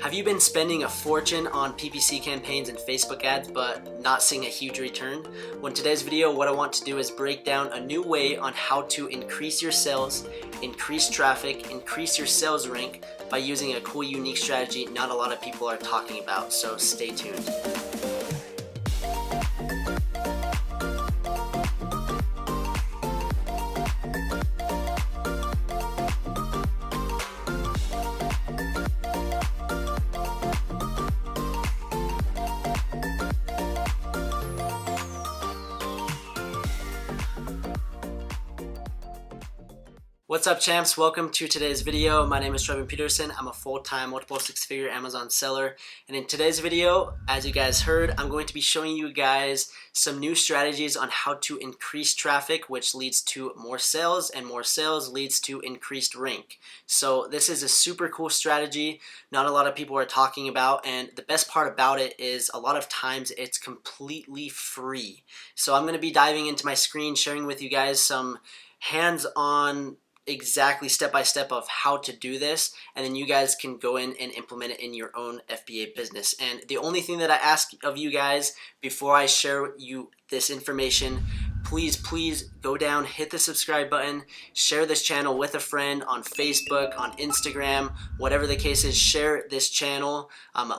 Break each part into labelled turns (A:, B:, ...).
A: Have you been spending a fortune on PPC campaigns and Facebook ads but not seeing a huge return? Well, in today's video, what I want to do is break down a new way on how to increase your sales, increase traffic, increase your sales rank by using a cool, unique strategy not a lot of people are talking about, so stay tuned. What's up, champs? Welcome to today's video. My name is Trevin Peterson. I'm a full-time multiple six-figure Amazon seller, and in today's video, as you guys heard, I'm going to be showing you guys some new strategies on how to increase traffic, which leads to more sales, and more sales leads to increased rank. So this is a super cool strategy not a lot of people are talking about, and the best part about it is a lot of times it's completely free. So I'm going to be diving into my screen, sharing with you guys some hands-on exactly step-by-step of how to do this, and then you guys can go in and implement it in your own FBA business. And the only thing that I ask of you guys before I share you this information, please go down, hit the subscribe button, share this channel with a friend on Facebook, on Instagram, whatever the case is. Share this channel,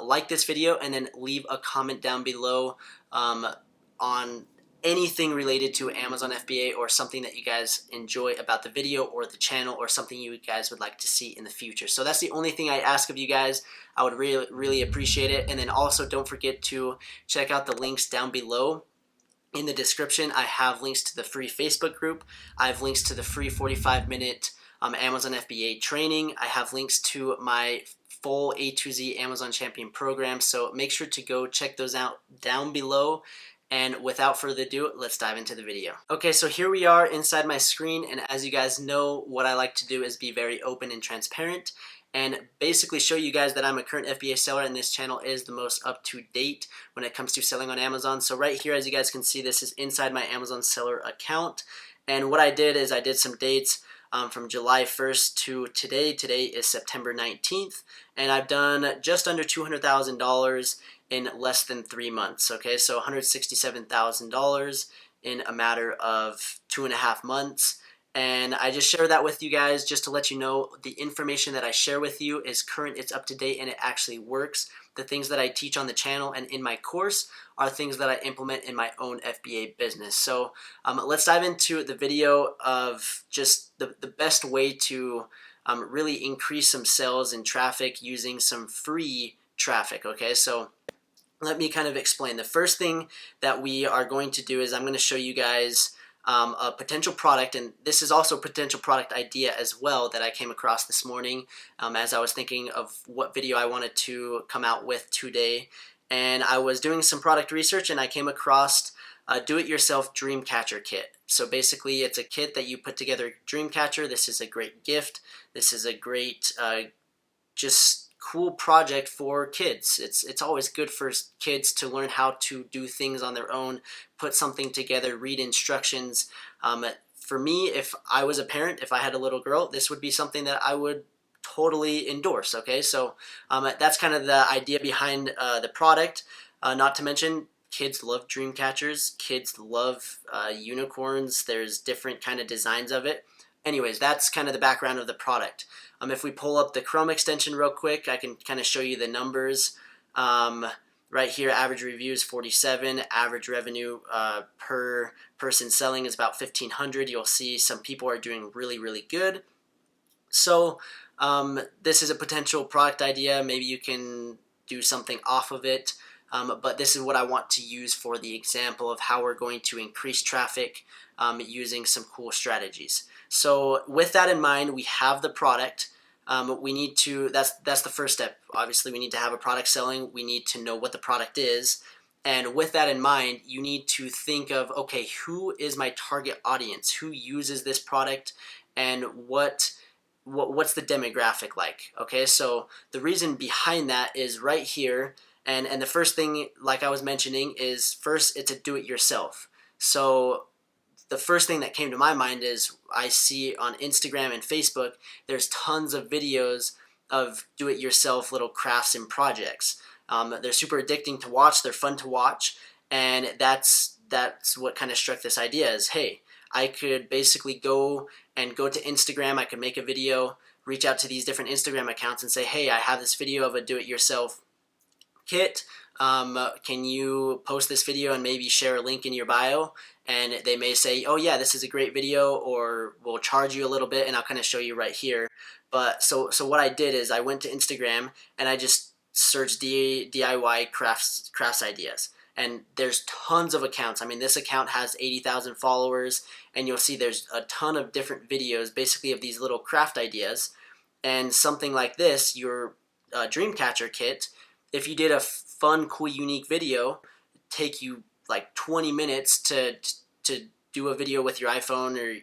A: like this video, and then leave a comment down below on anything related to Amazon FBA or something that you guys enjoy about the video or the channel or something you guys would like to see in the future. So that's the only thing I ask of you guys. I would really appreciate it. And then also don't forget to check out the links down below. In the description, I have links to the free Facebook group. I have links to the free 45-minute Amazon FBA training. I have links to my full A to Z Amazon Champion program. So make sure to go check those out down below. And without further ado, let's dive into the video. Okay, so here we are inside my screen, and as you guys know, what I like to do is be very open and transparent and basically show you guys that I'm a current FBA seller, and this channel is the most up-to-date when it comes to selling on Amazon. So right here, as you guys can see, this is inside my Amazon seller account, and what I did is I did some dates from July 1st to today. Today is September 19th, and I've done just under $200,000 in less than 3 months. Okay, so $167,000 in a matter of 2.5 months. And I just share that with you guys just to let you know the information that I share with you is current, it's up to date, and it actually works. The things that I teach on the channel and in my course are things that I implement in my own FBA business. So let's dive into the video of just the best way to really increase some sales and traffic using some free traffic. Okay, so let me kind of explain. The first thing that we are going to do is I'm going to show you guys a potential product, and this is also a potential product idea as well that I came across this morning as I was thinking of what video I wanted to come out with today. And I was doing some product research, and I came across a do-it-yourself dream catcher kit. So basically it's a kit that you put together, dream catcher. This is a great gift. This is a great just cool project for kids. It's always good for kids to learn how to do things on their own, put something together, read instructions. For me, if I was a parent, if I had a little girl, this would be something that I would totally endorse. Okay, so that's kind of the idea behind the product. Not to mention, kids love dream catchers. Kids love unicorns. There's different kind of designs of it. Anyways, that's kind of the background of the product. If we pull up the Chrome extension real quick, I can kind of show you the numbers. Right here, average reviews 47, average revenue per person selling is about 1,500. You'll see some people are doing really good. So this is a potential product idea. Maybe you can do something off of it. But this is what I want to use for the example of how we're going to increase traffic using some cool strategies. So with that in mind, we have the product. We need to, that's the first step. Obviously, we need to have a product selling. We need to know what the product is. And with that in mind, you need to think of, okay, who is my target audience? Who uses this product? And what's the demographic like? Okay, so the reason behind that is right here. And the first thing, like I was mentioning, is first it's a do-it-yourself. So the first thing that came to my mind is I see on Instagram and Facebook, there's tons of videos of do-it-yourself little crafts and projects. They're super addicting to watch. They're fun to watch, and that's what kind of struck this idea is, hey, I could basically go to Instagram. I could make a video, reach out to these different Instagram accounts and say, hey, I have this video of a do-it-yourself kit. Can you post this video and maybe share a link in your bio? And they may say, oh yeah, this is a great video, or we'll charge you a little bit, and I'll kind of show you right here. But so what I did is I went to Instagram and I just searched DIY crafts ideas. And there's tons of accounts. I mean, this account has 80,000 followers, and you'll see there's a ton of different videos basically of these little craft ideas. And something like this, your Dreamcatcher kit, if you did a fun, cool, unique video, take you like 20 minutes to do a video with your iPhone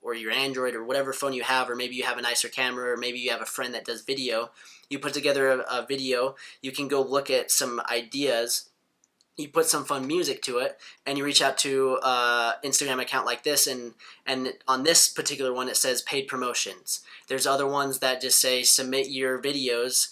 A: or your Android or whatever phone you have, or maybe you have a nicer camera, or maybe you have a friend that does video. You put together a video, you can go look at some ideas, you put some fun music to it, and you reach out to an Instagram account like this, and on this particular one it says paid promotions. There's other ones that just say submit your videos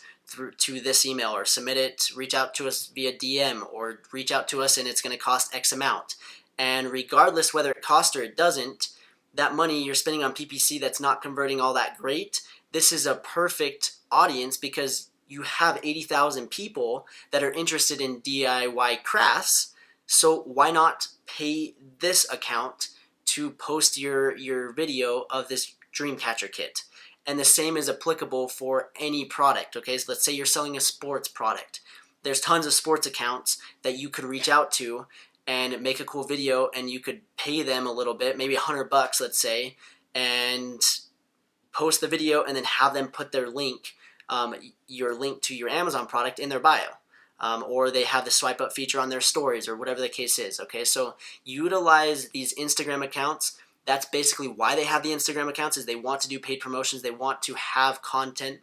A: to this email, or submit it, reach out to us via DM, or reach out to us and it's going to cost X amount. And regardless whether it costs or it doesn't, that money you're spending on PPC that's not converting all that great, this is a perfect audience because you have 80,000 people that are interested in DIY crafts. So why not pay this account to post your video of this Dreamcatcher kit? And the same is applicable for any product, okay? So let's say you're selling a sports product. There's tons of sports accounts that you could reach out to and make a cool video, and you could pay them a little bit, maybe $100, let's say, and post the video and then have them put their link, your link to your Amazon product in their bio. Or they have the swipe up feature on their stories, or whatever the case is, okay? So utilize these Instagram accounts. That's basically why they have the Instagram accounts, is they want to do paid promotions. They want to have content.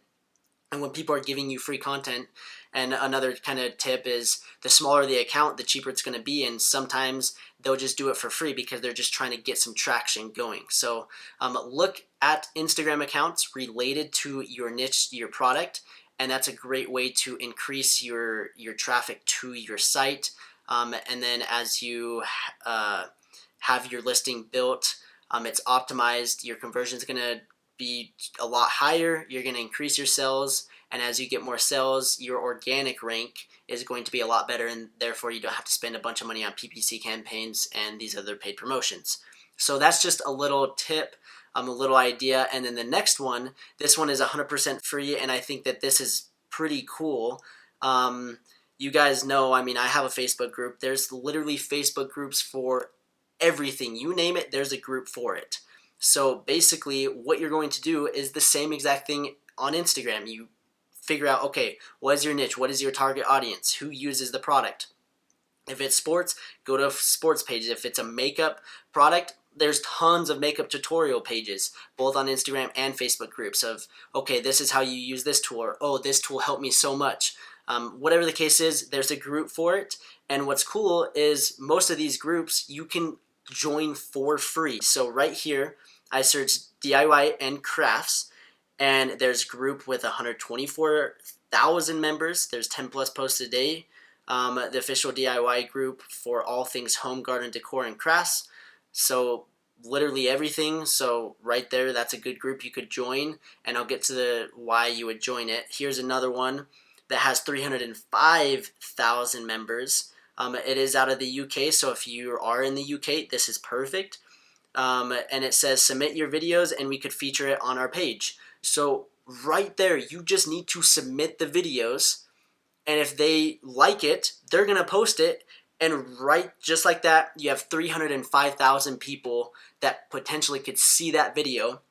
A: And when people are giving you free content, and another kind of tip is the smaller the account, the cheaper it's going to be. And sometimes they'll just do it for free because they're just trying to get some traction going. So look at Instagram accounts related to your niche, your product, and that's a great way to increase your traffic to your site. And then as you have your listing built, it's optimized, your conversion is going to be a lot higher, you're going to increase your sales, and as you get more sales, your organic rank is going to be a lot better, and therefore you don't have to spend a bunch of money on PPC campaigns and these other paid promotions. So that's just a little tip, a little idea. And then the next one, this one is 100% free, and I think that this is pretty cool. You guys know, I mean, I have a Facebook group. There's literally Facebook groups for everything. You name it, there's a group for it. So basically what you're going to do is the same exact thing on Instagram. You figure out, okay, what is your niche? What is your target audience? Who uses the product? If it's sports, go to sports pages. If it's a makeup product, there's tons of makeup tutorial pages, both on Instagram and Facebook groups of, okay, this is how you use this tool, or, oh, this tool helped me so much. Whatever the case is, there's a group for it. And what's cool is most of these groups you can join for free. So right here, I searched DIY and crafts, and there's a group with 124,000 members. There's 10 plus posts a day. The official DIY group for all things home, garden, decor, and crafts. So literally everything. So right there, that's a good group you could join, and I'll get to the why you would join it. Here's another one that has 305,000 members. It is out of the UK, so if you are in the UK, this is perfect. And it says submit your videos and we could feature it on our page. So right there, you just need to submit the videos, and if they like it, they're gonna post it, and right just like that, you have 305,000 people that potentially could see that video,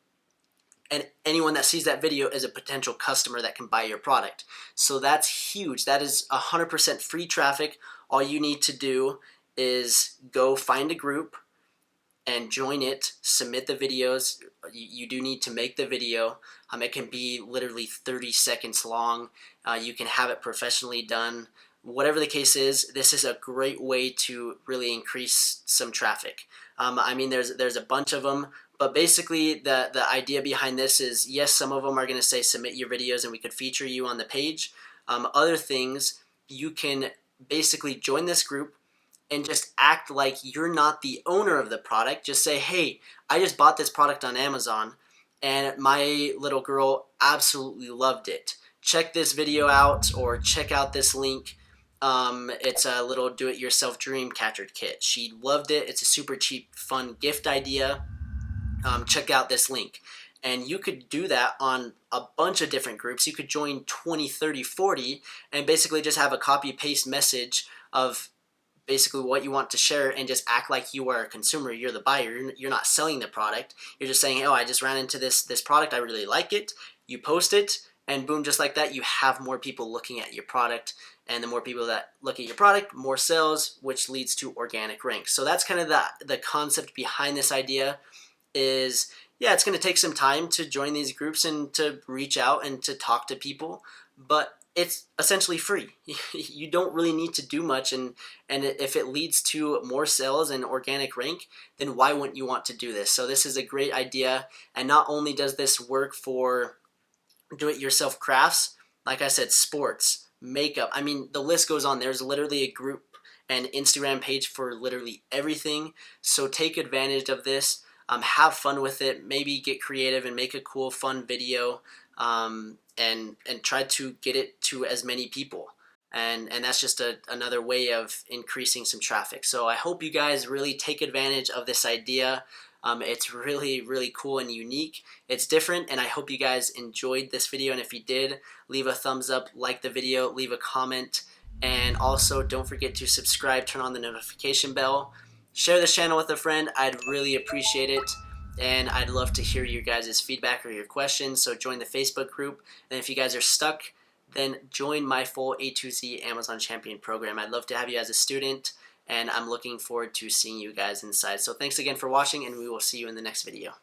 A: and anyone that sees that video is a potential customer that can buy your product. So that's huge. That is 100% free traffic. All you need to do is go find a group and join it, submit the videos. You do need to make the video. It can be literally 30 seconds long. You can have it professionally done. Whatever the case is, this is a great way to really increase some traffic. I mean, there's a bunch of them, But basically, the idea behind this is, yes, some of them are going to say submit your videos and we could feature you on the page. Other things, you can basically join this group and just act like you're not the owner of the product. Just say, hey, I just bought this product on Amazon and my little girl absolutely loved it. Check this video out, or check out this link. It's a little do-it-yourself dream catcher kit. She loved it. It's a super cheap, fun gift idea. Check out this link. And you could do that on a bunch of different groups. You could join 20, 30, 40 and basically just have a copy-paste message of basically what you want to share, and just act like you are a consumer. You're the buyer. You're not selling the product. You're just saying, oh, I just ran into this product. I really like it. You post it, and boom, just like that, you have more people looking at your product. And the more people that look at your product, more sales, which leads to organic ranks. So that's kind of the concept behind this idea is, yeah, it's going to take some time to join these groups and to reach out and to talk to people, but it's essentially free. You don't really need to do much, and if it leads to more sales and organic rank, then why wouldn't you want to do this? So this is a great idea, and not only does this work for do-it-yourself crafts, like I said, sports, makeup, I mean, the list goes on. There's literally a group and Instagram page for literally everything, so take advantage of this. Have fun with it, maybe get creative and make a cool, fun video, and try to get it to as many people. And that's just another way of increasing some traffic. So I hope you guys really take advantage of this idea. It's really, really cool and unique. It's different, and I hope you guys enjoyed this video. And if you did, leave a thumbs up, like the video, leave a comment, and also don't forget to subscribe, turn on the notification bell. Share this channel with a friend. I'd really appreciate it, and I'd love to hear your guys' feedback or your questions. So join the Facebook group, and if you guys are stuck, then join my full A to Z Amazon Champion program. I'd love to have you as a student, and I'm looking forward to seeing you guys inside. So thanks again for watching, and we will see you in the next video.